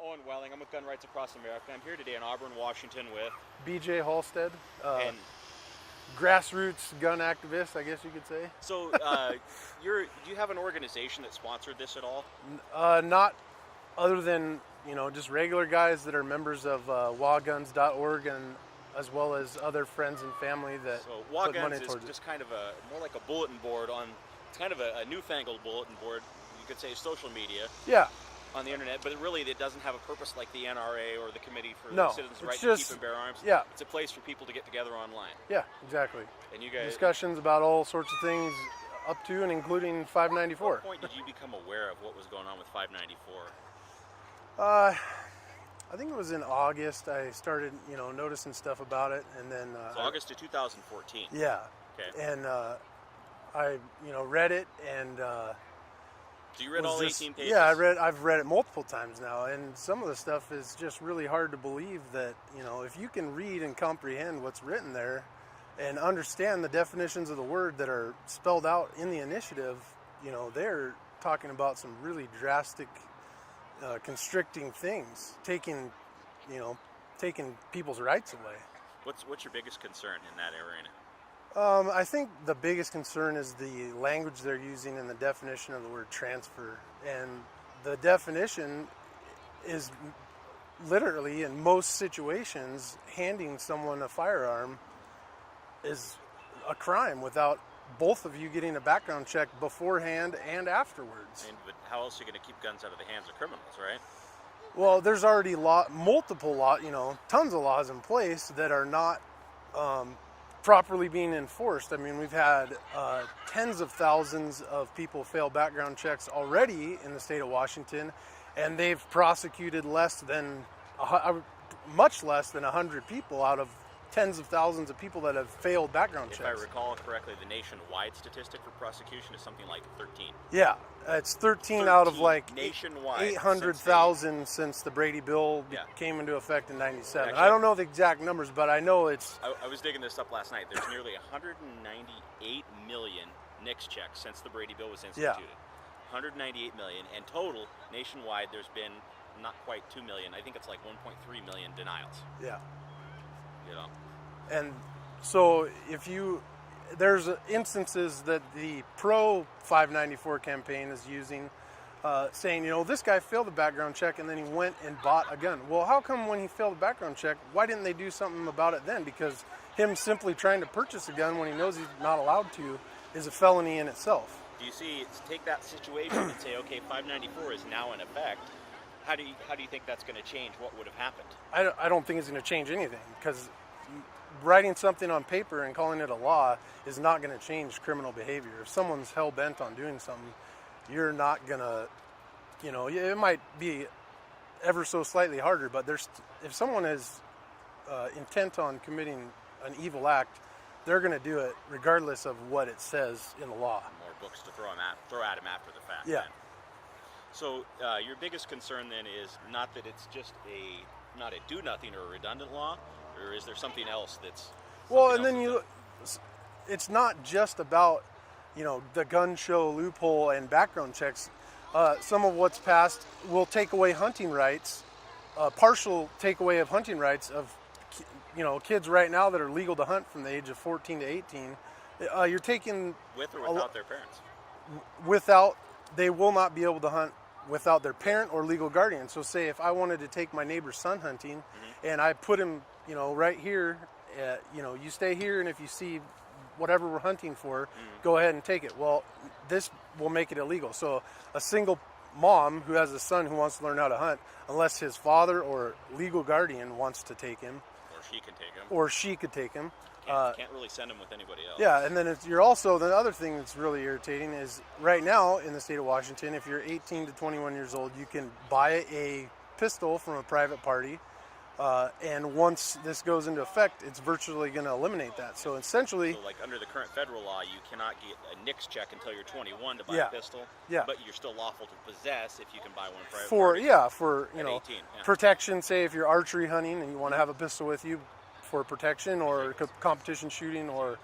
Owen Welling. I'm with Gun Rights Across America. I'm here today in Auburn, Washington with BJ Halstead, and grassroots gun activist, I guess you could say. so do you have an organization that sponsored this at all? Not other than, just regular guys that are members of wahguns.org, and as well as other friends and family that put money towards it. Just kind of more like a bulletin board it's kind of a newfangled bulletin board, you could say social media. Yeah. On the internet, but it doesn't have a purpose like the NRA or the Committee for Citizens' Right to Keep and Bear Arms. Yeah. It's a place for people to get together online. Yeah, exactly. And you guys... Discussions about all sorts of things up to and including 594. At what point did you become aware of what was going on with 594? I think it was in August I started, noticing stuff about it, and then... So August of 2014? Yeah. Okay. And I, read it, and... So you read all 18 pages? Yeah, I've read it multiple times now, and some of the stuff is just really hard to believe that, if you can read and comprehend what's written there and understand the definitions of the word that are spelled out in the initiative, they're talking about some really drastic, constricting things, taking people's rights away. What's your biggest concern in that arena? I think the biggest concern is the language they're using in the definition of the word transfer. And the definition is literally, in most situations, handing someone a firearm is a crime without both of you getting a background check beforehand and afterwards. But how else are you going to keep guns out of the hands of criminals, right? Well, there's already tons of laws in place that are not... properly being enforced. I mean, we've had tens of thousands of people fail background checks already in the state of Washington, and they've prosecuted much less than 100 people out of tens of thousands of people that have failed background checks. If I recall correctly, the nationwide statistic for prosecution is something like 13. Yeah, it's 13 out of nationwide 800,000 since the Brady bill came into effect in '97. Actually, I don't know the exact numbers, but I know it's... I was digging this up last night. There's nearly 198 million NICS checks since the Brady bill was instituted. Yeah. 198 million, and total nationwide there's been not quite 2 million. I think it's like 1.3 million denials. Yeah. And so there's instances that the pro 594 campaign is using, saying, this guy failed the background check and then he went and bought a gun. Well, how come when he failed the background check, why didn't they do something about it then? Because him simply trying to purchase a gun when he knows he's not allowed to is a felony in itself. Do you take that situation and say, okay, 594 is now in effect. How do you think that's going to change what would have happened? I don't think it's going to change anything, because writing something on paper and calling it a law is not going to change criminal behavior. If someone's hell-bent on doing something, you're not going to, it might be ever so slightly harder, but if someone is intent on committing an evil act, they're going to do it regardless of what it says in the law. More books to throw at him after the fact. Yeah. Then. So your biggest concern then is not that it's just not a do-nothing or a redundant law, or is there something else that's... Well, and then it's not just about, the gun show loophole and background checks. Some of what's passed will take away hunting rights, partial takeaway of hunting rights of, kids right now that are legal to hunt from the age of 14 to 18. You're taking... With or without their parents? They will not be able to hunt without their parent or legal guardian. So say if I wanted to take my neighbor's son hunting, and I put him, right here, you stay here, and if you see whatever we're hunting for, go ahead and take it. Well, this will make it illegal. So a single mom who has a son who wants to learn how to hunt, unless his father or legal guardian wants to take him. Or she could take him. Can't really send them with anybody else. Yeah, and then the other thing that's really irritating is right now in the state of Washington, if you're 18 to 21 years old, you can buy a pistol from a private party, and once this goes into effect, it's virtually going to eliminate that. So essentially... So like under the current federal law, you cannot get a NICS check until you're 21 to buy a pistol, but you're still lawful to possess if you can buy one private party. For 18, protection, say if you're archery hunting and you want to have a pistol with you, for protection or competition shooting, or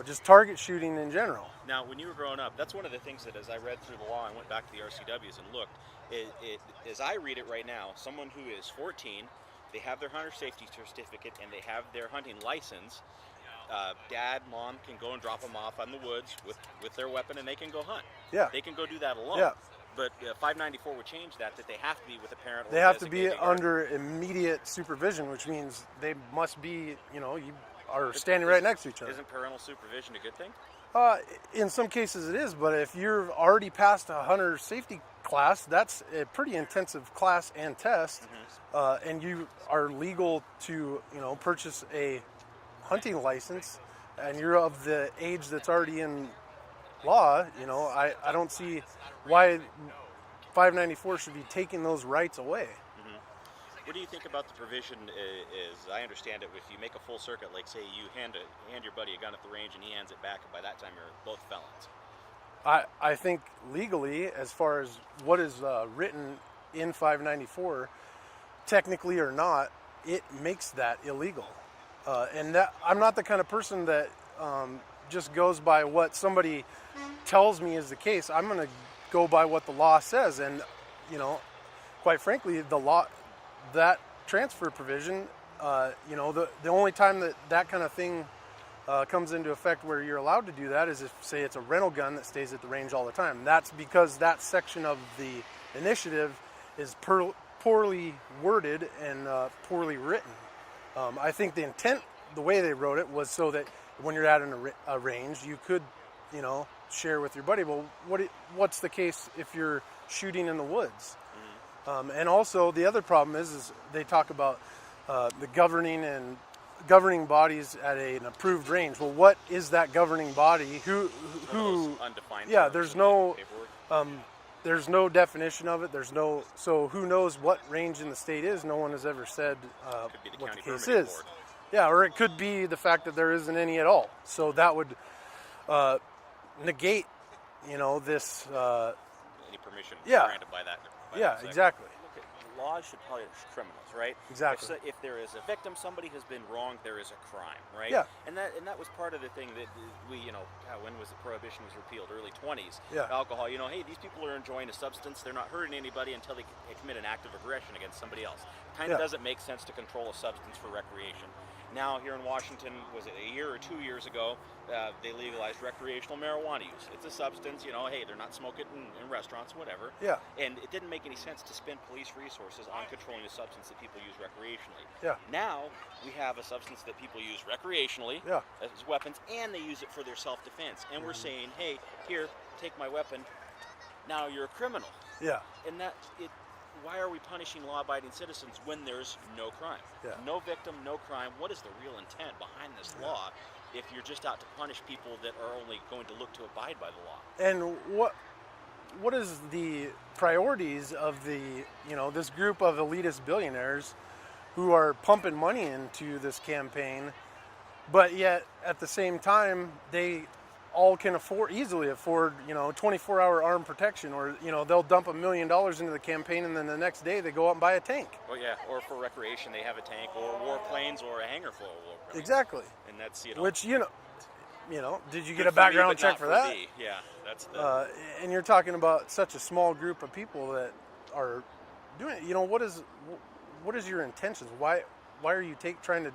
just target shooting in general. Now, when you were growing up, that's one of the things that, as I read through the law and went back to the RCWs and looked, as I read it right now, someone who is 14, they have their hunter safety certificate and they have their hunting license. Dad, mom can go and drop them off on the woods with their weapon, and they can go hunt. Yeah. They can go do that alone. Yeah. But 594 would change that they have to be with a parent. They have to be under immediate supervision, which means they must be, you are standing right next to each other. Isn't parental supervision a good thing? In some cases it is, but if you're already past a hunter safety class, that's a pretty intensive class and test, and you are legal to, purchase a hunting license, and you're of the age that's already in law, I don't see why 594 should be taking those rights away. What do you think about the provision? Is I understand it, if you make a full circuit, like say you hand your buddy a gun at the range and he hands it back, and by that time you're both felons. I think legally, as far as what is written in 594, technically or not, it makes that illegal. And that I'm not the kind of person that just goes by what somebody tells me is the case. I'm going to go by what the law says, and quite frankly, the law, that transfer provision, the only time that kind of thing comes into effect where you're allowed to do that is if, say, it's a rental gun that stays at the range all the time. That's because that section of the initiative is poorly worded and poorly written. I think the intent, the way they wrote it, was so that when you're at a range, you could, share with your buddy. Well, what's the case if you're shooting in the woods? And also, the other problem is they talk about the governing bodies at an approved range. Well, what is that governing body? Who? Undefined. Yeah, there's no definition of it. So who knows what range in the state is? No one has ever said what the case is. Board. Yeah, or it could be the fact that there isn't any at all. So that would negate, this. Any permission Yeah. granted by that. Yeah, exactly. Look, laws should punish criminals, right? Exactly. If there is a victim, somebody has been wronged, there is a crime, right? Yeah. And that was part of the thing that we, when was the prohibition was repealed? Early 20s. Yeah. Alcohol, hey, these people are enjoying a substance. They're not hurting anybody until they commit an act of aggression against somebody else. Kind of doesn't make sense to control a substance for recreation. Now, here in Washington, was it a year or 2 years ago, they legalized recreational marijuana use. It's a substance, hey, they're not smoking in restaurants, whatever. Yeah. And it didn't make any sense to spend police resources on controlling a substance that people use recreationally. Yeah. Now, we have a substance that people use recreationally as weapons, and they use it for their self-defense. And we're saying, hey, here, take my weapon. Now you're a criminal. Yeah. And why are we punishing law-abiding citizens when there's no crime? Yeah. No victim, no crime. What is the real intent behind this law if you're just out to punish people that are only going to look to abide by the law? And what is the priorities of this group of elitist billionaires who are pumping money into this campaign, but yet at the same time they all can easily afford 24-hour armed protection, or they'll dump $1 million into the campaign and then the next day they go out and buy a tank. Oh yeah, or for recreation they have a tank or warplanes or a hangar full of warplanes. Exactly. And that's which did you get a background check for that? Yeah, that's and you're talking about such a small group of people that are doing it. What is your intentions? Why are you trying to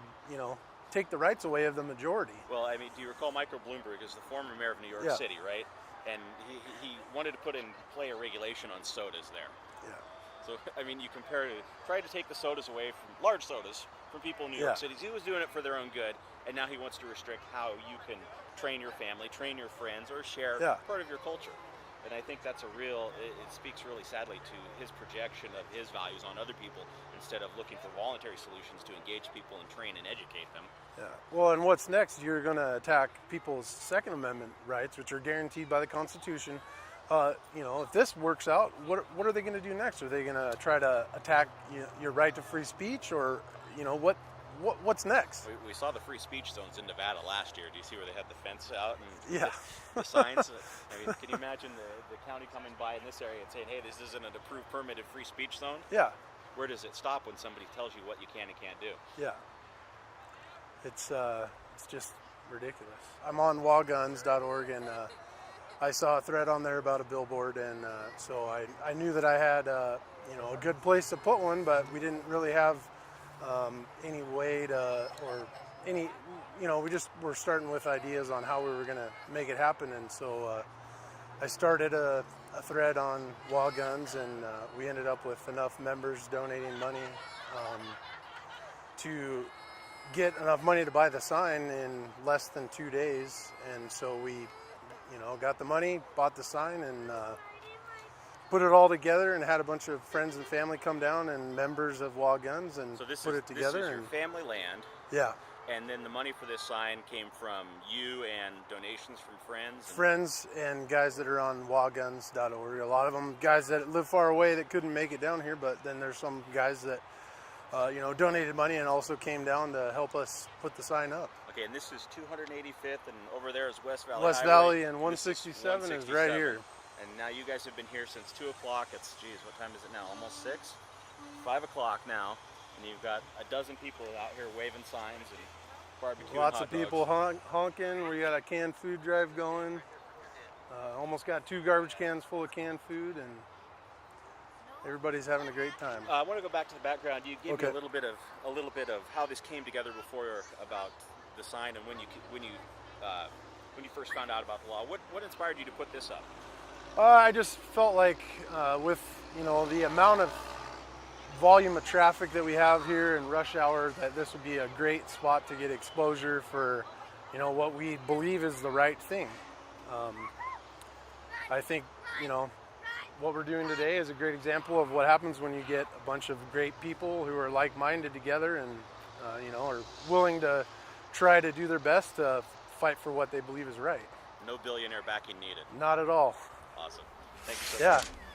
take the rights away of the majority? Well, I mean, do you recall Michael Bloomberg is the former mayor of New York City, right? And he wanted to put in play a regulation on sodas there. Yeah. So, I mean, you try to take the sodas away from large sodas from people in New York City. He was doing it for their own good, and now he wants to restrict how you can train your family, train your friends, or share part of your culture. And I think that's it speaks really sadly to his projection of his values on other people instead of looking for voluntary solutions to engage people and train and educate them. Yeah. Well, and what's next? You're going to attack people's Second Amendment rights, which are guaranteed by the Constitution. If this works out, what are they going to do next? Are they going to try to attack your right to free speech, or what's next? We saw the free speech zones in Nevada last year. Do you see where they had the fence out and the signs? I mean, can you imagine the county coming by in this area and saying, hey, this isn't an approved permitted free speech zone? Yeah. Where does it stop when somebody tells you what you can and can't do? Yeah. It's just ridiculous. I'm on wallguns.org, and I saw a thread on there about a billboard, and so I knew that I had you know, a good place to put one, but we didn't really have any way to, or any, you know, we just were starting with ideas on how we were going to make it happen, and so I started a thread on Wall Guns, and we ended up with enough members donating money to get enough money to buy the sign in less than 2 days, and so we, you know, got the money, bought the sign, and put it all together, and had a bunch of friends and family come down and members of Wall Guns, and put it together. This is your family land. Yeah. And then the money for this sign came from you and donations from friends? Friends and guys that are on wallguns.org. A lot of them guys that live far away that couldn't make it down here, but then there's some guys that you know, donated money and also came down to help us put the sign up. Okay, and this is 285th, and over there is West Valley West Highway. Valley, and 167 is right here. And now you guys have been here since 2 o'clock. It's, geez, what time is it now? Almost 6? 5 o'clock now, and you've got a dozen people out here waving signs and barbecuing. Lots of people honking. We got a canned food drive going. Almost got 2 garbage cans full of canned food, and everybody's having a great time. I want to go back to the background. You gave me a little bit of how this came together before, about the sign, and when you first found out about the law. What inspired you to put this up? I just felt like with, you know, the amount of volume of traffic that we have here in rush hour, that this would be a great spot to get exposure for, you know, what we believe is the right thing. I think, you know, what we're doing today is a great example of what happens when you get a bunch of great people who are like-minded together and, you know, are willing to try to do their best to fight for what they believe is right. No billionaire backing needed. Not at all. Awesome. Thank you so much. Yeah.